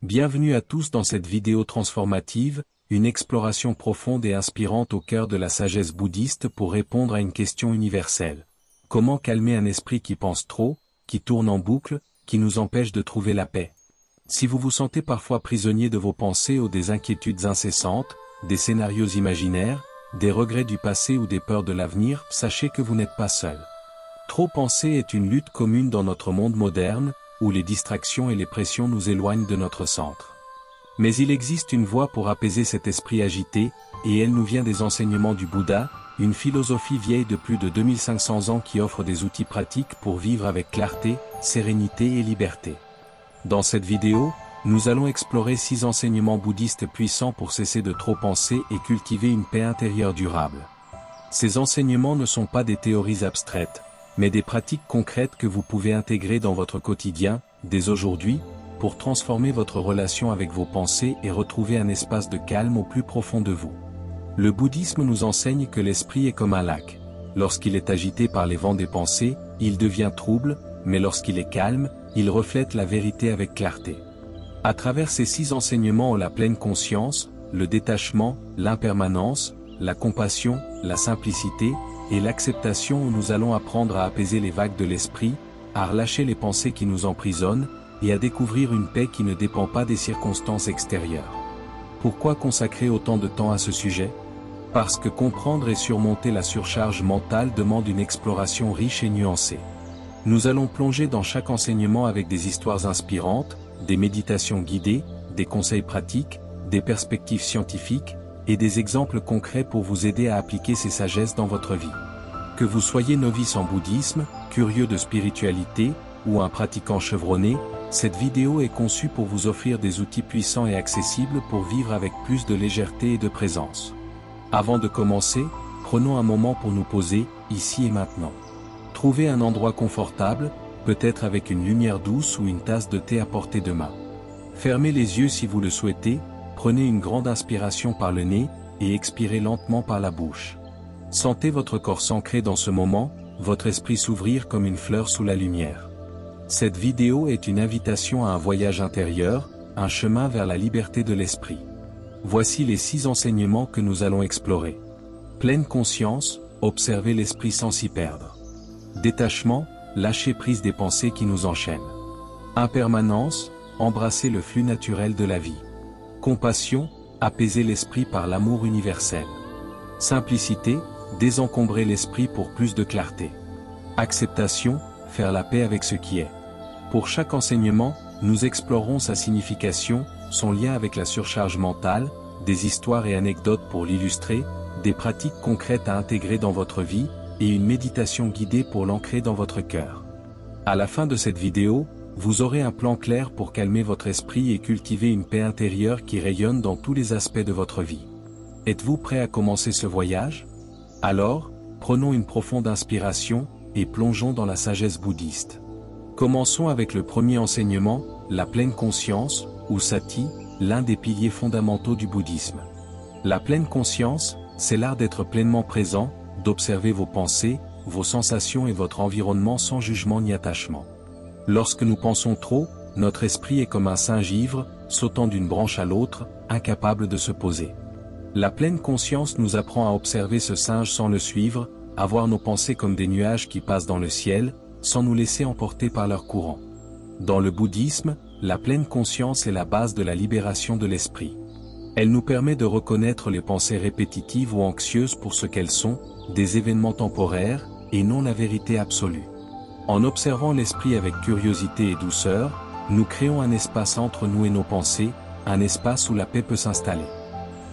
Bienvenue à tous dans cette vidéo transformative, une exploration profonde et inspirante au cœur de la sagesse bouddhiste pour répondre à une question universelle. Comment calmer un esprit qui pense trop, qui tourne en boucle, qui nous empêche de trouver la paix? Si vous vous sentez parfois prisonnier de vos pensées ou des inquiétudes incessantes, des scénarios imaginaires, des regrets du passé ou des peurs de l'avenir, sachez que vous n'êtes pas seul. Trop penser est une lutte commune dans notre monde moderne, où les distractions et les pressions nous éloignent de notre centre. Mais il existe une voie pour apaiser cet esprit agité, et elle nous vient des enseignements du Bouddha, une philosophie vieille de plus de 2500 ans qui offre des outils pratiques pour vivre avec clarté, sérénité et liberté. Dans cette vidéo, nous allons explorer 6 enseignements bouddhistes puissants pour cesser de trop penser et cultiver une paix intérieure durable. Ces enseignements ne sont pas des théories abstraites, mais des pratiques concrètes que vous pouvez intégrer dans votre quotidien, dès aujourd'hui, pour transformer votre relation avec vos pensées et retrouver un espace de calme au plus profond de vous. Le bouddhisme nous enseigne que l'esprit est comme un lac. Lorsqu'il est agité par les vents des pensées, il devient trouble, mais lorsqu'il est calme, il reflète la vérité avec clarté. À travers ces 6 enseignements, la pleine conscience, le détachement, l'impermanence, la compassion, la simplicité, et l'acceptation où nous allons apprendre à apaiser les vagues de l'esprit, à relâcher les pensées qui nous emprisonnent, et à découvrir une paix qui ne dépend pas des circonstances extérieures. Pourquoi consacrer autant de temps à ce sujet? Parce que comprendre et surmonter la surcharge mentale demande une exploration riche et nuancée. Nous allons plonger dans chaque enseignement avec des histoires inspirantes, des méditations guidées, des conseils pratiques, des perspectives scientifiques, et des exemples concrets pour vous aider à appliquer ces sagesses dans votre vie. Que vous soyez novice en bouddhisme, curieux de spiritualité, ou un pratiquant chevronné, cette vidéo est conçue pour vous offrir des outils puissants et accessibles pour vivre avec plus de légèreté et de présence. Avant de commencer, prenons un moment pour nous poser, ici et maintenant. Trouvez un endroit confortable, peut-être avec une lumière douce ou une tasse de thé à portée de main. Fermez les yeux si vous le souhaitez. Prenez une grande inspiration par le nez, et expirez lentement par la bouche. Sentez votre corps s'ancrer dans ce moment, votre esprit s'ouvrir comme une fleur sous la lumière. Cette vidéo est une invitation à un voyage intérieur, un chemin vers la liberté de l'esprit. Voici les 6 enseignements que nous allons explorer. Pleine conscience, observez l'esprit sans s'y perdre. Détachement, lâcher prise des pensées qui nous enchaînent. Impermanence, embrasser le flux naturel de la vie. Compassion, apaiser l'esprit par l'amour universel. Simplicité, désencombrer l'esprit pour plus de clarté. Acceptation, faire la paix avec ce qui est. Pour chaque enseignement, nous explorerons sa signification, son lien avec la surcharge mentale, des histoires et anecdotes pour l'illustrer, des pratiques concrètes à intégrer dans votre vie, et une méditation guidée pour l'ancrer dans votre cœur. À la fin de cette vidéo, vous aurez un plan clair pour calmer votre esprit et cultiver une paix intérieure qui rayonne dans tous les aspects de votre vie. Êtes-vous prêt à commencer ce voyage? Alors, prenons une profonde inspiration, et plongeons dans la sagesse bouddhiste. Commençons avec le premier enseignement, la pleine conscience, ou sati, l'un des piliers fondamentaux du bouddhisme. La pleine conscience, c'est l'art d'être pleinement présent, d'observer vos pensées, vos sensations et votre environnement sans jugement ni attachement. Lorsque nous pensons trop, notre esprit est comme un singe ivre, sautant d'une branche à l'autre, incapable de se poser. La pleine conscience nous apprend à observer ce singe sans le suivre, à voir nos pensées comme des nuages qui passent dans le ciel, sans nous laisser emporter par leur courant. Dans le bouddhisme, la pleine conscience est la base de la libération de l'esprit. Elle nous permet de reconnaître les pensées répétitives ou anxieuses pour ce qu'elles sont, des événements temporaires, et non la vérité absolue. En observant l'esprit avec curiosité et douceur, nous créons un espace entre nous et nos pensées, un espace où la paix peut s'installer.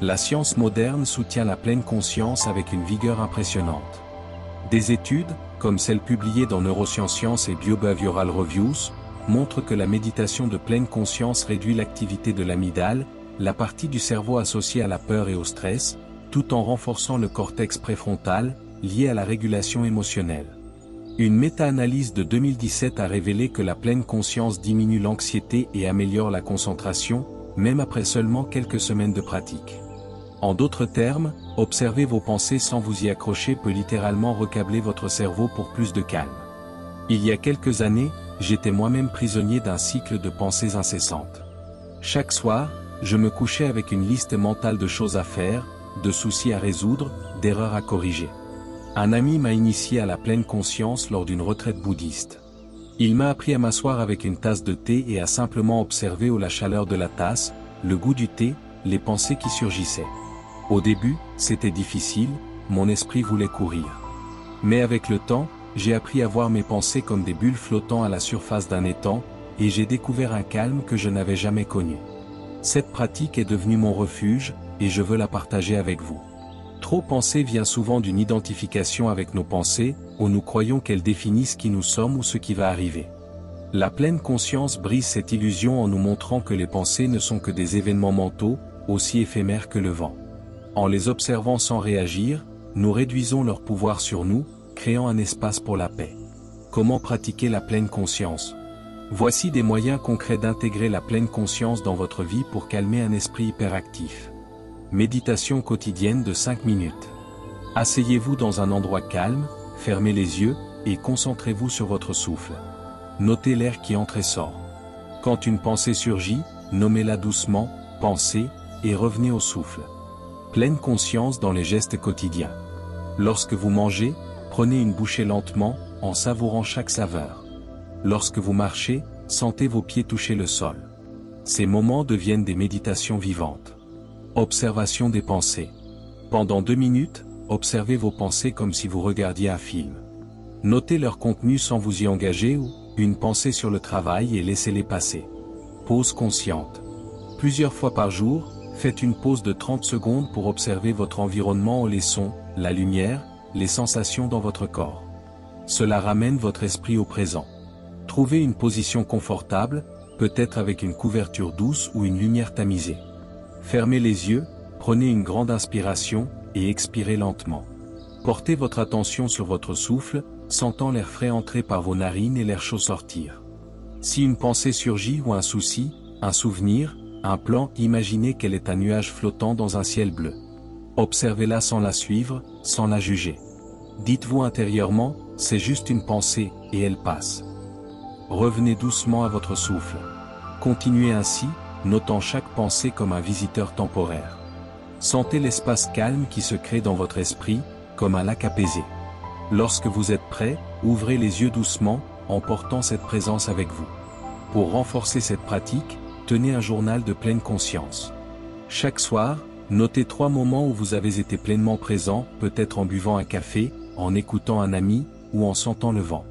La science moderne soutient la pleine conscience avec une vigueur impressionnante. Des études, comme celles publiées dans Neurosciences et Biobehavioral Reviews, montrent que la méditation de pleine conscience réduit l'activité de l'amygdale, la partie du cerveau associée à la peur et au stress, tout en renforçant le cortex préfrontal, lié à la régulation émotionnelle. Une méta-analyse de 2017 a révélé que la pleine conscience diminue l'anxiété et améliore la concentration, même après seulement quelques semaines de pratique. En d'autres termes, observer vos pensées sans vous y accrocher peut littéralement recabler votre cerveau pour plus de calme. Il y a quelques années, j'étais moi-même prisonnier d'un cycle de pensées incessantes. Chaque soir, je me couchais avec une liste mentale de choses à faire, de soucis à résoudre, d'erreurs à corriger. Un ami m'a initié à la pleine conscience lors d'une retraite bouddhiste. Il m'a appris à m'asseoir avec une tasse de thé et à simplement observer la chaleur de la tasse, le goût du thé, les pensées qui surgissaient. Au début, c'était difficile, mon esprit voulait courir. Mais avec le temps, j'ai appris à voir mes pensées comme des bulles flottant à la surface d'un étang, et j'ai découvert un calme que je n'avais jamais connu. Cette pratique est devenue mon refuge, et je veux la partager avec vous. Trop penser vient souvent d'une identification avec nos pensées, où nous croyons qu'elles définissent qui nous sommes ou ce qui va arriver. La pleine conscience brise cette illusion en nous montrant que les pensées ne sont que des événements mentaux, aussi éphémères que le vent. En les observant sans réagir, nous réduisons leur pouvoir sur nous, créant un espace pour la paix. Comment pratiquer la pleine conscience? Voici des moyens concrets d'intégrer la pleine conscience dans votre vie pour calmer un esprit hyperactif. Méditation quotidienne de 5 minutes. Asseyez-vous dans un endroit calme, fermez les yeux, et concentrez-vous sur votre souffle. Notez l'air qui entre et sort. Quand une pensée surgit, nommez-la doucement, pensée, et revenez au souffle. Pleine conscience dans les gestes quotidiens. Lorsque vous mangez, prenez une bouchée lentement, en savourant chaque saveur. Lorsque vous marchez, sentez vos pieds toucher le sol. Ces moments deviennent des méditations vivantes. Observation des pensées. Pendant 2 minutes, observez vos pensées comme si vous regardiez un film. Notez leur contenu sans vous y engager ou, une pensée sur le travail et laissez-les passer. Pause consciente. Plusieurs fois par jour, faites une pause de 30 secondes pour observer votre environnement, les sons, la lumière, les sensations dans votre corps. Cela ramène votre esprit au présent. Trouvez une position confortable, peut-être avec une couverture douce ou une lumière tamisée. Fermez les yeux, prenez une grande inspiration, et expirez lentement. Portez votre attention sur votre souffle, sentant l'air frais entrer par vos narines et l'air chaud sortir. Si une pensée surgit ou un souci, un souvenir, un plan, imaginez qu'elle est un nuage flottant dans un ciel bleu. Observez-la sans la suivre, sans la juger. Dites-vous intérieurement, c'est juste une pensée, et elle passe. Revenez doucement à votre souffle. Continuez ainsi, notant chaque pensée comme un visiteur temporaire. Sentez l'espace calme qui se crée dans votre esprit, comme un lac apaisé. Lorsque vous êtes prêt, ouvrez les yeux doucement, en portant cette présence avec vous. Pour renforcer cette pratique, tenez un journal de pleine conscience. Chaque soir, notez 3 moments où vous avez été pleinement présent, peut-être en buvant un café, en écoutant un ami, ou en sentant le vent.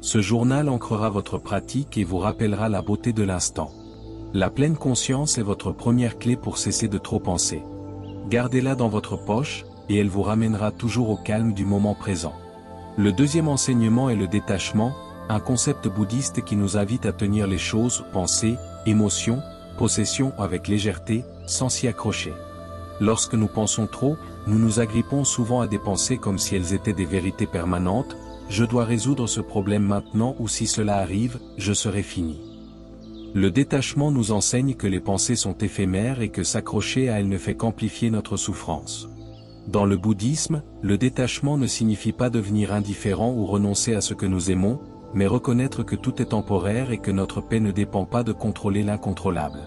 Ce journal ancrera votre pratique et vous rappellera la beauté de l'instant. La pleine conscience est votre première clé pour cesser de trop penser. Gardez-la dans votre poche, et elle vous ramènera toujours au calme du moment présent. Le deuxième enseignement est le détachement, un concept bouddhiste qui nous invite à tenir les choses, pensées, émotions, possessions avec légèreté, sans s'y accrocher. Lorsque nous pensons trop, nous nous agrippons souvent à des pensées comme si elles étaient des vérités permanentes, je dois résoudre ce problème maintenant ou si cela arrive, je serai fini. Le détachement nous enseigne que les pensées sont éphémères et que s'accrocher à elles ne fait qu'amplifier notre souffrance. Dans le bouddhisme, le détachement ne signifie pas devenir indifférent ou renoncer à ce que nous aimons, mais reconnaître que tout est temporaire et que notre paix ne dépend pas de contrôler l'incontrôlable.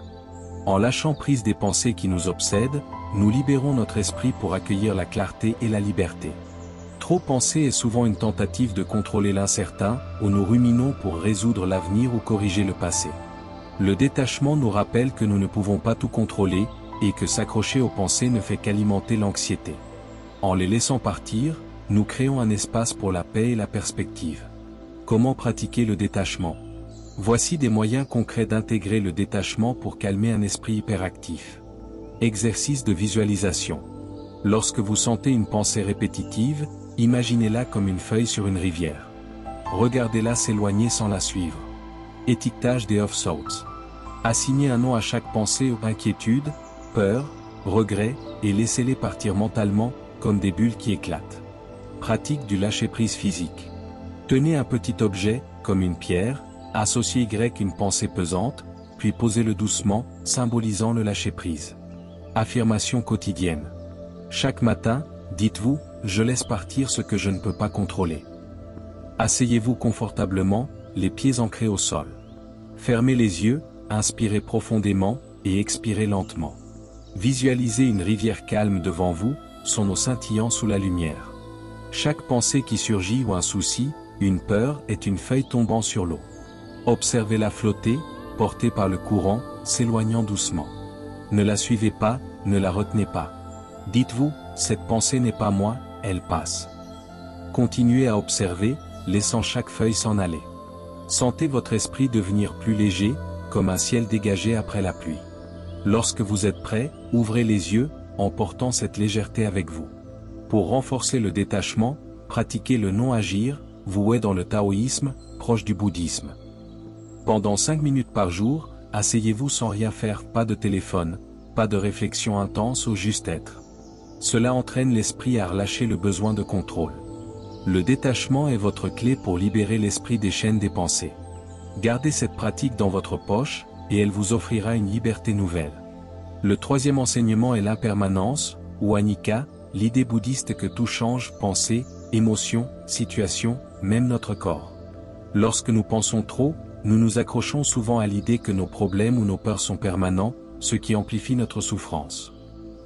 En lâchant prise des pensées qui nous obsèdent, nous libérons notre esprit pour accueillir la clarté et la liberté. Trop penser est souvent une tentative de contrôler l'incertain, où nous ruminons pour résoudre l'avenir ou corriger le passé. Le détachement nous rappelle que nous ne pouvons pas tout contrôler, et que s'accrocher aux pensées ne fait qu'alimenter l'anxiété. En les laissant partir, nous créons un espace pour la paix et la perspective. Comment pratiquer le détachement? Voici des moyens concrets d'intégrer le détachement pour calmer un esprit hyperactif. Exercice de visualisation. Lorsque vous sentez une pensée répétitive, imaginez-la comme une feuille sur une rivière. Regardez-la s'éloigner sans la suivre. Étiquetage des off-thoughts. Assignez un nom à chaque pensée ou inquiétude, peur, regret, et laissez-les partir mentalement, comme des bulles qui éclatent. Pratique du lâcher-prise physique. Tenez un petit objet, comme une pierre, associez une pensée pesante, puis posez-le doucement, symbolisant le lâcher-prise. Affirmation quotidienne. Chaque matin, dites-vous, je laisse partir ce que je ne peux pas contrôler. Asseyez-vous confortablement, les pieds ancrés au sol. Fermez les yeux, inspirez profondément, et expirez lentement. Visualisez une rivière calme devant vous, son eau scintillant sous la lumière. Chaque pensée qui surgit ou un souci, une peur est une feuille tombant sur l'eau. Observez-la flotter, portée par le courant, s'éloignant doucement. Ne la suivez pas, ne la retenez pas. Dites-vous, cette pensée n'est pas moi, elle passe. Continuez à observer, laissant chaque feuille s'en aller. Sentez votre esprit devenir plus léger, comme un ciel dégagé après la pluie. Lorsque vous êtes prêt, ouvrez les yeux, emportant cette légèreté avec vous. Pour renforcer le détachement, pratiquez le non-agir, voué dans le taoïsme, proche du bouddhisme. Pendant 5 minutes par jour, asseyez-vous sans rien faire, pas de téléphone, pas de réflexion intense ou juste être. Cela entraîne l'esprit à relâcher le besoin de contrôle. Le détachement est votre clé pour libérer l'esprit des chaînes des pensées. Gardez cette pratique dans votre poche, et elle vous offrira une liberté nouvelle. Le troisième enseignement est l'impermanence, ou anicca, l'idée bouddhiste que tout change, pensée, émotion, situation, même notre corps. Lorsque nous pensons trop, nous nous accrochons souvent à l'idée que nos problèmes ou nos peurs sont permanents, ce qui amplifie notre souffrance.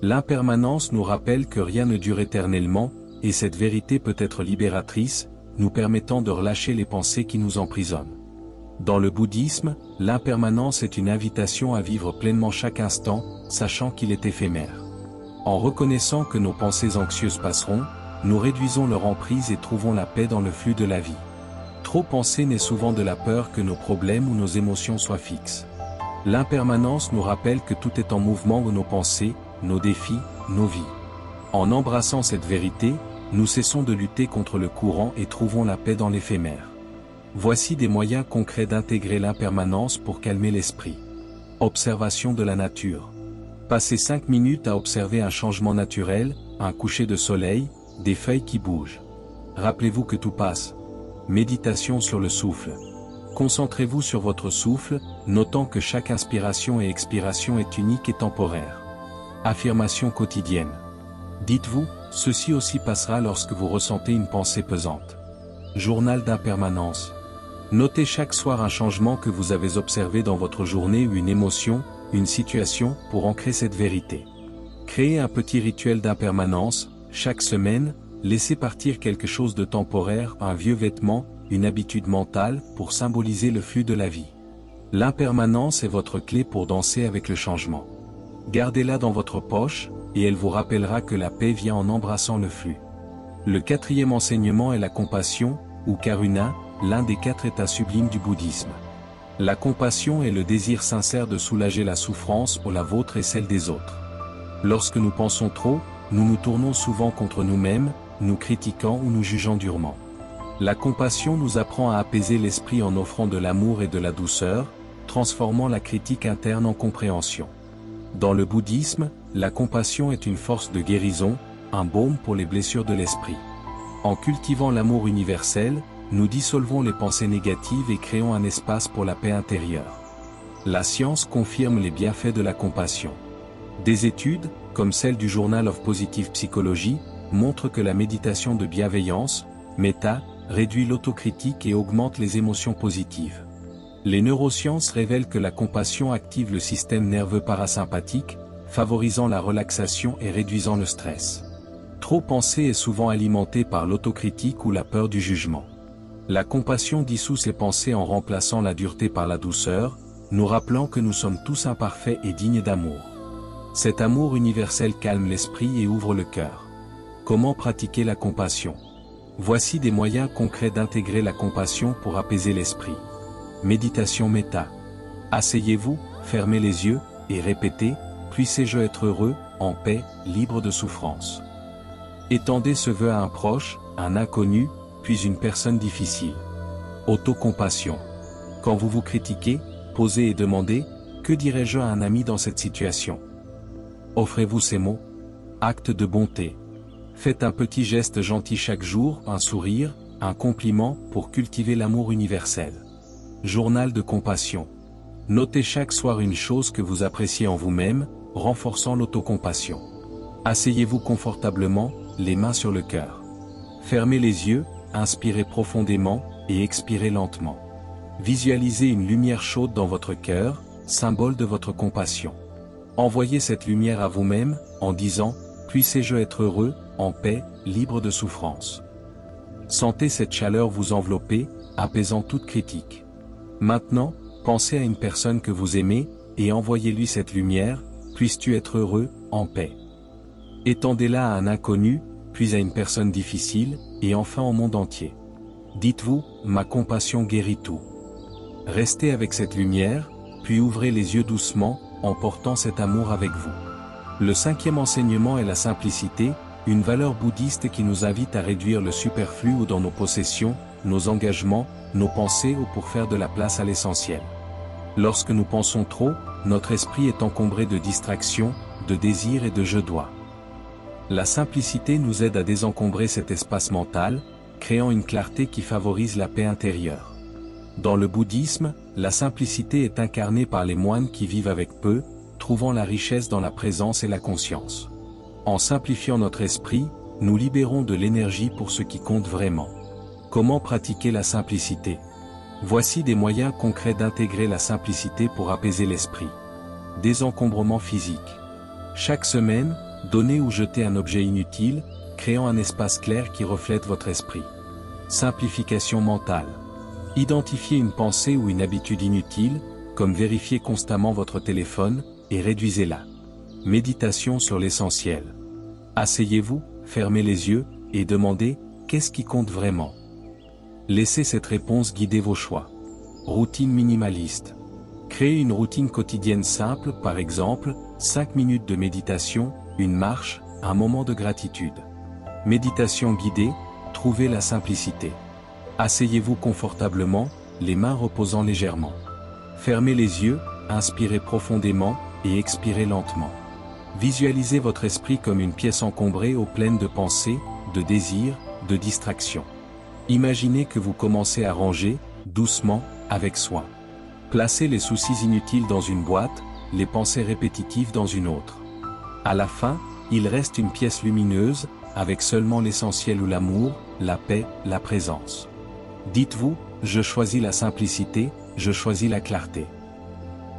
L'impermanence nous rappelle que rien ne dure éternellement, et cette vérité peut être libératrice, nous permettant de relâcher les pensées qui nous emprisonnent. Dans le bouddhisme, l'impermanence est une invitation à vivre pleinement chaque instant, sachant qu'il est éphémère. En reconnaissant que nos pensées anxieuses passeront, nous réduisons leur emprise et trouvons la paix dans le flux de la vie. Trop penser naît souvent de la peur que nos problèmes ou nos émotions soient fixes. L'impermanence nous rappelle que tout est en mouvement ou nos pensées, nos défis, nos vies. En embrassant cette vérité, nous cessons de lutter contre le courant et trouvons la paix dans l'éphémère. Voici des moyens concrets d'intégrer l'impermanence pour calmer l'esprit. Observation de la nature. Passez 5 minutes à observer un changement naturel, un coucher de soleil, des feuilles qui bougent. Rappelez-vous que tout passe. Méditation sur le souffle. Concentrez-vous sur votre souffle, notant que chaque inspiration et expiration est unique et temporaire. Affirmation quotidienne. Dites-vous, ceci aussi passera lorsque vous ressentez une pensée pesante. Journal d'impermanence. Notez chaque soir un changement que vous avez observé dans votre journée ou une émotion, une situation, pour ancrer cette vérité. Créez un petit rituel d'impermanence, chaque semaine, laissez partir quelque chose de temporaire, un vieux vêtement, une habitude mentale, pour symboliser le flux de la vie. L'impermanence est votre clé pour danser avec le changement. Gardez-la dans votre poche, et elle vous rappellera que la paix vient en embrassant le flux. Le quatrième enseignement est la compassion, ou karuna, l'un des 4 états sublimes du bouddhisme. La compassion est le désir sincère de soulager la souffrance ou la vôtre et celle des autres. Lorsque nous pensons trop, nous nous tournons souvent contre nous-mêmes, nous critiquant ou nous jugeant durement. La compassion nous apprend à apaiser l'esprit en offrant de l'amour et de la douceur, transformant la critique interne en compréhension. Dans le bouddhisme, la compassion est une force de guérison, un baume pour les blessures de l'esprit. En cultivant l'amour universel, nous dissolvons les pensées négatives et créons un espace pour la paix intérieure. La science confirme les bienfaits de la compassion. Des études, comme celle du Journal of Positive Psychology, montrent que la méditation de bienveillance, méta, réduit l'autocritique et augmente les émotions positives. Les neurosciences révèlent que la compassion active le système nerveux parasympathique, favorisant la relaxation et réduisant le stress. Trop penser est souvent alimenté par l'autocritique ou la peur du jugement. La compassion dissout ces pensées en remplaçant la dureté par la douceur, nous rappelant que nous sommes tous imparfaits et dignes d'amour. Cet amour universel calme l'esprit et ouvre le cœur. Comment pratiquer la compassion? Voici des moyens concrets d'intégrer la compassion pour apaiser l'esprit. Méditation méta. Asseyez-vous, fermez les yeux, et répétez, « Puissé-je être heureux, en paix, libre de souffrance ». Étendez ce vœu à un proche, un inconnu, puis une personne difficile. Autocompassion. Quand vous vous critiquez, posez et demandez, « Que dirais-je à un ami dans cette situation ?» Offrez-vous ces mots. Acte de bonté. Faites un petit geste gentil chaque jour, un sourire, un compliment, pour cultiver l'amour universel. Journal de compassion. Notez chaque soir une chose que vous appréciez en vous-même, renforçant l'autocompassion. Asseyez-vous confortablement, les mains sur le cœur. Fermez les yeux, inspirez profondément, et expirez lentement. Visualisez une lumière chaude dans votre cœur, symbole de votre compassion. Envoyez cette lumière à vous-même, en disant, puissé-je être heureux, en paix, libre de souffrance. Sentez cette chaleur vous envelopper, apaisant toute critique. Maintenant, pensez à une personne que vous aimez, et envoyez-lui cette lumière, puisses-tu être heureux, en paix. Étendez-la à un inconnu, puis à une personne difficile, et enfin au monde entier. Dites-vous, ma compassion guérit tout. Restez avec cette lumière, puis ouvrez les yeux doucement, en portant cet amour avec vous. Le 5e enseignement est la simplicité, une valeur bouddhiste qui nous invite à réduire le superflu ou dans nos possessions, nos engagements, nos pensées ou pour faire de la place à l'essentiel. Lorsque nous pensons trop, notre esprit est encombré de distractions, de désirs et de je dois. La simplicité nous aide à désencombrer cet espace mental, créant une clarté qui favorise la paix intérieure. Dans le bouddhisme, la simplicité est incarnée par les moines qui vivent avec peu, trouvant la richesse dans la présence et la conscience. En simplifiant notre esprit, nous libérons de l'énergie pour ce qui compte vraiment. Comment pratiquer la simplicité? Voici des moyens concrets d'intégrer la simplicité pour apaiser l'esprit. Désencombrement physique. Chaque semaine, donnez ou jetez un objet inutile, créant un espace clair qui reflète votre esprit. Simplification mentale. Identifiez une pensée ou une habitude inutile, comme vérifier constamment votre téléphone, et réduisez-la. Méditation sur l'essentiel. Asseyez-vous, fermez les yeux, et demandez, qu'est-ce qui compte vraiment? Laissez cette réponse guider vos choix. Routine minimaliste. Créez une routine quotidienne simple, par exemple, 5 minutes de méditation, une marche, un moment de gratitude. Méditation guidée, trouvez la simplicité. Asseyez-vous confortablement, les mains reposant légèrement. Fermez les yeux, inspirez profondément, et expirez lentement. Visualisez votre esprit comme une pièce encombrée ou pleine de pensées, de désirs, de distractions. Imaginez que vous commencez à ranger, doucement, avec soin. Placez les soucis inutiles dans une boîte, les pensées répétitives dans une autre. À la fin, il reste une pièce lumineuse, avec seulement l'essentiel ou l'amour, la paix, la présence. Dites-vous, je choisis la simplicité, je choisis la clarté.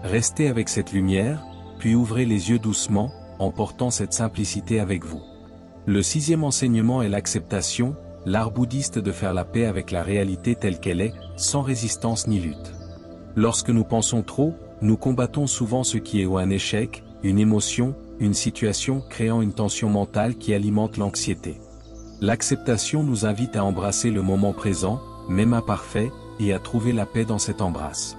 Restez avec cette lumière, puis ouvrez les yeux doucement, en portant cette simplicité avec vous. Le 6e enseignement est l'acceptation, l'art bouddhiste de faire la paix avec la réalité telle qu'elle est, sans résistance ni lutte. Lorsque nous pensons trop, nous combattons souvent ce qui est ou un échec, une émotion, une situation créant une tension mentale qui alimente l'anxiété. L'acceptation nous invite à embrasser le moment présent, même imparfait, et à trouver la paix dans cette embrasse.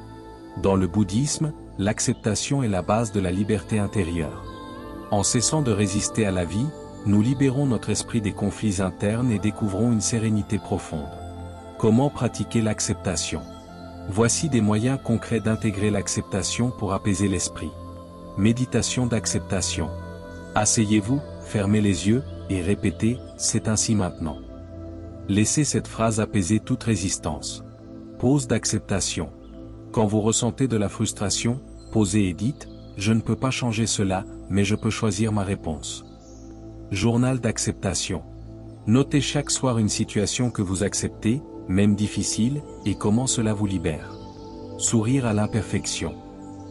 Dans le bouddhisme, l'acceptation est la base de la liberté intérieure. En cessant de résister à la vie, nous libérons notre esprit des conflits internes et découvrons une sérénité profonde. Comment pratiquer l'acceptation? Voici des moyens concrets d'intégrer l'acceptation pour apaiser l'esprit. Méditation d'acceptation. Asseyez-vous, fermez les yeux, et répétez, c'est ainsi maintenant. Laissez cette phrase apaiser toute résistance. Pause d'acceptation. Quand vous ressentez de la frustration, posez et dites, je ne peux pas changer cela, mais je peux choisir ma réponse. Journal d'acceptation. Notez chaque soir une situation que vous acceptez, même difficile, et comment cela vous libère. Sourire à l'imperfection.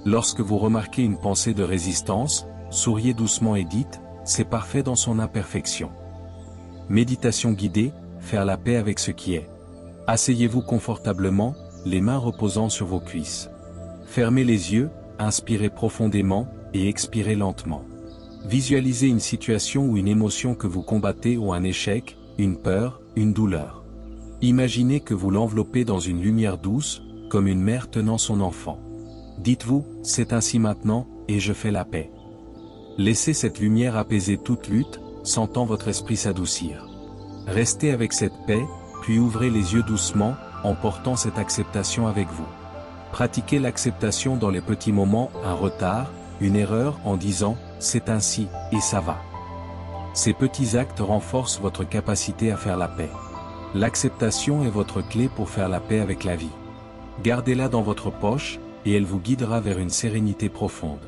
Lorsque vous remarquez une pensée de résistance, souriez doucement et dites, c'est parfait dans son imperfection. Méditation guidée, faire la paix avec ce qui est. Asseyez-vous confortablement, les mains reposant sur vos cuisses. Fermez les yeux, inspirez profondément, et expirez lentement. Visualisez une situation ou une émotion que vous combattez ou un échec, une peur, une douleur. Imaginez que vous l'enveloppez dans une lumière douce, comme une mère tenant son enfant. Dites-vous, c'est ainsi maintenant, et je fais la paix. Laissez cette lumière apaiser toute lutte, sentant votre esprit s'adoucir. Restez avec cette paix, puis ouvrez les yeux doucement, en portant cette acceptation avec vous. Pratiquez l'acceptation dans les petits moments, un retard, une erreur en disant, c'est ainsi, et ça va. Ces petits actes renforcent votre capacité à faire la paix. L'acceptation est votre clé pour faire la paix avec la vie. Gardez-la dans votre poche, et elle vous guidera vers une sérénité profonde.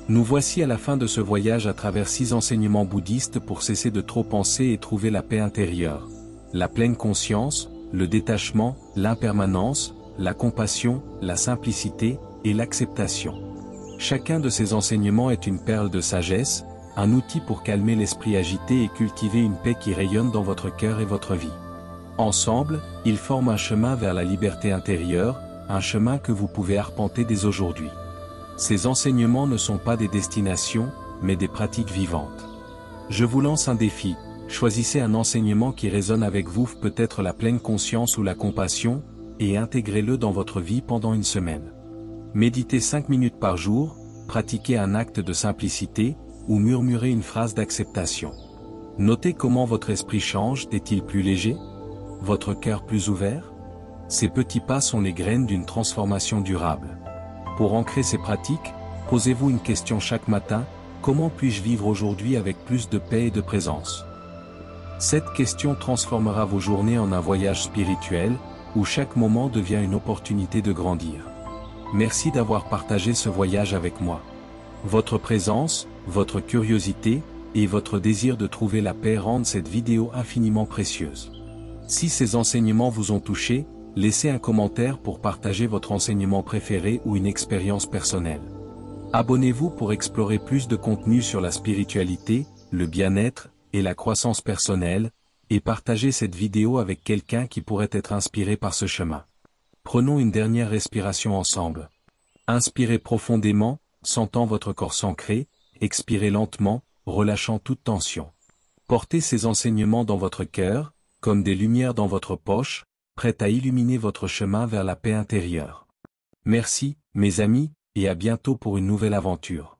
Nous voici à la fin de ce voyage à travers 6 enseignements bouddhistes pour cesser de trop penser et trouver la paix intérieure. La pleine conscience, le détachement, l'impermanence, la compassion, la simplicité, et l'acceptation. Chacun de ces enseignements est une perle de sagesse, un outil pour calmer l'esprit agité et cultiver une paix qui rayonne dans votre cœur et votre vie. Ensemble, ils forment un chemin vers la liberté intérieure, un chemin que vous pouvez arpenter dès aujourd'hui. Ces enseignements ne sont pas des destinations, mais des pratiques vivantes. Je vous lance un défi, choisissez un enseignement qui résonne avec vous, peut-être la pleine conscience ou la compassion, et intégrez-le dans votre vie pendant une semaine. Méditez 5 minutes par jour, pratiquez un acte de simplicité, ou murmurez une phrase d'acceptation. Notez comment votre esprit change, est-il plus léger? Votre cœur plus ouvert? Ces petits pas sont les graines d'une transformation durable. Pour ancrer ces pratiques, posez-vous une question chaque matin, comment puis-je vivre aujourd'hui avec plus de paix et de présence? Cette question transformera vos journées en un voyage spirituel, où chaque moment devient une opportunité de grandir. Merci d'avoir partagé ce voyage avec moi. Votre présence, votre curiosité, et votre désir de trouver la paix rendent cette vidéo infiniment précieuse. Si ces enseignements vous ont touché, laissez un commentaire pour partager votre enseignement préféré ou une expérience personnelle. Abonnez-vous pour explorer plus de contenu sur la spiritualité, le bien-être, et la croissance personnelle, et partagez cette vidéo avec quelqu'un qui pourrait être inspiré par ce chemin. Prenons une dernière respiration ensemble. Inspirez profondément, sentant votre corps s'ancrer, expirez lentement, relâchant toute tension. Portez ces enseignements dans votre cœur, comme des lumières dans votre poche, prêtes à illuminer votre chemin vers la paix intérieure. Merci, mes amis, et à bientôt pour une nouvelle aventure.